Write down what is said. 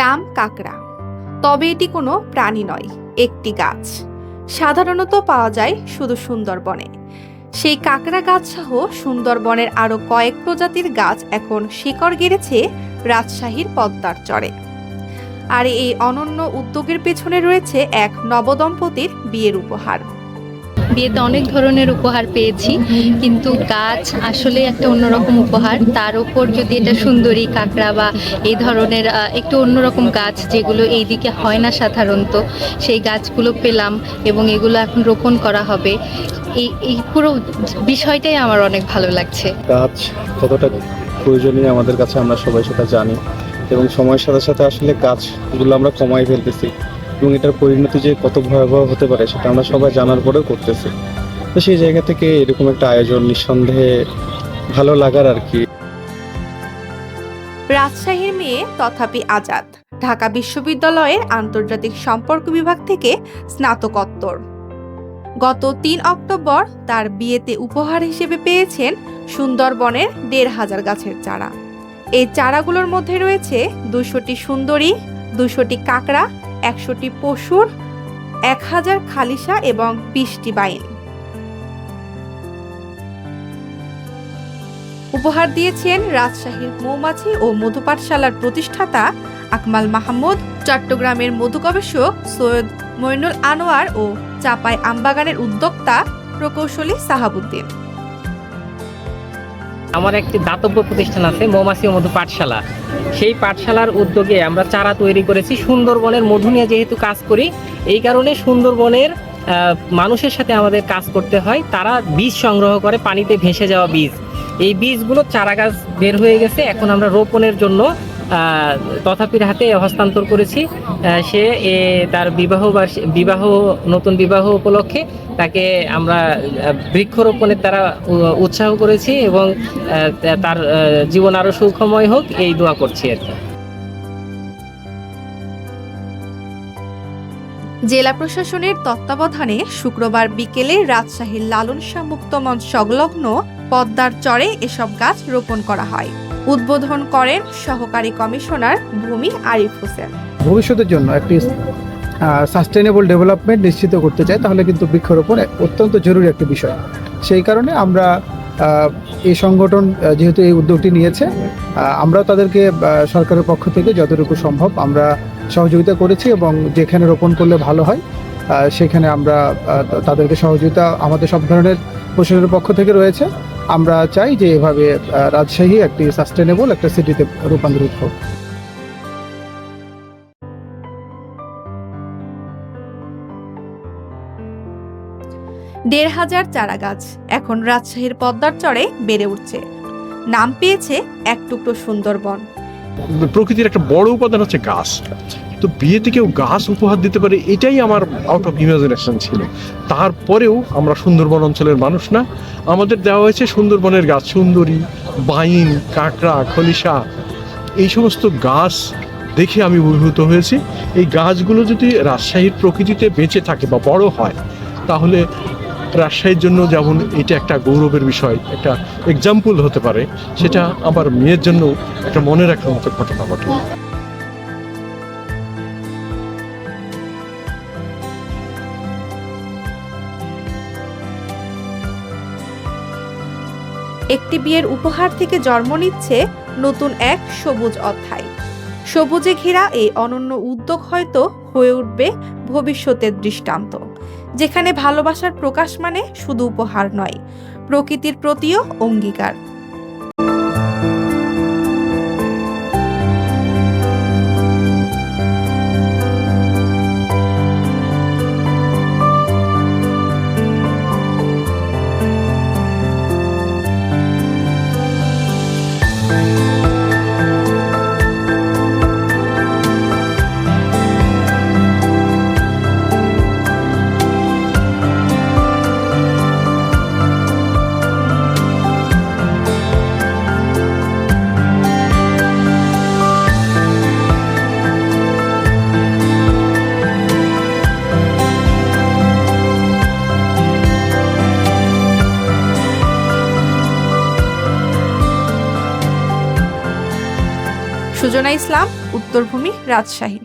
নাম কাকড়া, তবে এটি কোনো প্রাণী নয়, একটি গাছ। সাধারণত পাওয়া যায় শুধু সুন্দরবনে। সেই কাকড়া গাছ সহ সুন্দরবনের আরো কয়েক প্রজাতির গাছ এখন শিকড় গেড়েছে রাজশাহীর পদ্মার চরে। আর এই অনন্য উদ্যোগের পেছনে রয়েছে এক নবদম্পতির বিয়ের উপহার। বিয়েতে অনেক ধরনের উপহার পেয়েছি, কিন্তু গাছ আসলে একটা অন্যরকম উপহার। তার উপর যদি এটা সুন্দরী কাকড়া বা এই ধরনের একটু অন্যরকম গাছ, যেগুলো এইদিকে হয় না সাধারণত, সেই গাছগুলো পেলাম এবং এগুলো এখন রোপণ করা হবে। এই পুরো বিষয়টাই আমার অনেক ভালো লাগছে। গাছ কতটা প্রয়োজনীয় আমাদের কাছে আমরা সবাই সেটা জানি, এবং সময়ের সাথে সাথে আসলে গাছগুলো আমরা কমাই ফেলতেছি, এবং এটার পরিণতি যে কত ভয়াবহ হতে পারে সেটা আমরা সবাই জানার পরেও করতেছি। তো সেই জায়গা থেকে এরকম একটা আয়োজন নিঃসন্দেহে ভালো লাগার আর কি। রাজশাহীর মেয়ে তথাপি আজাদ ঢাকা বিশ্ববিদ্যালয়ের আন্তর্জাতিক সম্পর্ক বিভাগ থেকে স্নাতকোত্তর। গত ৩ অক্টোবর তার বিয়েতে উপহার হিসেবে পেয়েছেন সুন্দরবনের ১৫০০ গাছের চারা। এই চারাগুলোর মধ্যে রয়েছে ২০০টি সুন্দরী, ২০০টি কাকড়া, ১০০টি পশুর, ১০০০ খালিশা এবং ২০টি বাইন। উপহার দিয়েছেন রাজশাহীর মৌমাছি ও মধু পাঠশালার প্রতিষ্ঠাতা আকমাল মাহমুদ, চট্টগ্রামের মধু গবেষক সৈয়দ মইনুল আনোয়ার ও চাপাই আমবাগানের উদ্যোক্তা প্রকৌশলী সাহাবুদ্দিন। আমার একটি দাতব্য প্রতিষ্ঠান আছে, মৌমাছি ও মধু পাঠশালা। সেই পাঠশালার উদ্যোগে আমরা চারা তৈরি করেছি। সুন্দরবনের মধু নিয়ে যেহেতু কাজ করি, এই কারণে সুন্দরবনের মানুষের সাথে আমাদের কাজ করতে হয়। তারা বীজ সংগ্রহ করে, পানিতে ভেসে যাওয়া বীজ। এই বীজগুলো চারা গাছ বের হয়ে গেছে, এখন আমরা রোপণের জন্য তথাপির হাতে হস্তান্তর করেছি। সে তার নতুন বিবাহ উপলক্ষে তাকে আমরা বৃক্ষরোপণের দ্বারা উৎসাহ করেছি, এবং তার জীবন আরো সুখময় হোক এই দোয়া করছি আর কি। জেলা প্রশাসনের তত্ত্বাবধানে শুক্রবার বিকেলে রাজশাহীর লালন শাহ মুক্ত মঞ্চ সংলগ্ন পদ্মার চরে এসব গাছ রোপণ করা হয়। উদ্বোধন করেন সহকারী কমিশনার ভূমি আরিফ হোসেন। ভবিষ্যতের জন্য একটি সাস্টেনেবল ডেভেলপমেন্ট নিশ্চিত করতে চাই, তাহলে কিন্তু বৃক্ষরোপণ অত্যন্ত জরুরি একটি বিষয়। সেই কারণে আমরা এই সংগঠন যেহেতু এই উদ্যোগটি নিয়েছে, আমরাও তাদেরকে সরকারের পক্ষ থেকে যতটুকু সম্ভব আমরা সহযোগিতা করেছি, এবং যেখানে রোপণ করলে ভালো হয় সেখানে আমরা তাদেরকে সহযোগিতা আমাদের সব ধরনের প্রশাসনের পক্ষ থেকে রয়েছে। আমরা চাই যে এভাবে রাজশাহী একটি সাস্টেনেবল একটা সিটিতে রূপান্তরিত হোক। দেড় হাজার চারা গাছ এখন রাজশাহীর পদ্মার চরে বেড়ে উঠছে। নাম পেয়েছে এক টুকরো সুন্দরবন। প্রকৃতির একটা বড় উপাদান হচ্ছে গাছ। তো বিয়েতে কেউ গাছ উপহার দিতে পারে, এটাই আমার আউট অফ ইমাজিনেশন ছিল। তারপরেও আমরা সুন্দরবন অঞ্চলের মানুষ না, আমাদের দেওয়া হয়েছে সুন্দরবনের গাছ, সুন্দরী, বাইন, কাঁকড়া, খলিশা, এই সমস্ত গাছ দেখে আমি অভিভূত হয়েছি। এই গাছগুলো যদি রাজশাহীর প্রকৃতিতে বেঁচে থাকে বা বড় হয়, তাহলে রাজশাহীর জন্য যেমন এটা একটা গৌরবের বিষয়, একটা এক্সাম্পল হতে পারে, সেটা আমার মেয়ের জন্য একটা মনে রাখার মতো ঘটনা ঘটে। একটি বিয়ের উপহার থেকে জন্ম নিচ্ছে নতুন এক সবুজ অধ্যায়। সবুজে ঘেরা এই অনন্য উদ্যোগ হয়তো হয়ে উঠবে ভবিষ্যতের দৃষ্টান্ত, যেখানে ভালোবাসার প্রকাশ মানে শুধু উপহার নয়, প্রকৃতির প্রতিও অঙ্গীকার। সুজনা ইসলাম, উত্তরভূমি, রাজশাহী।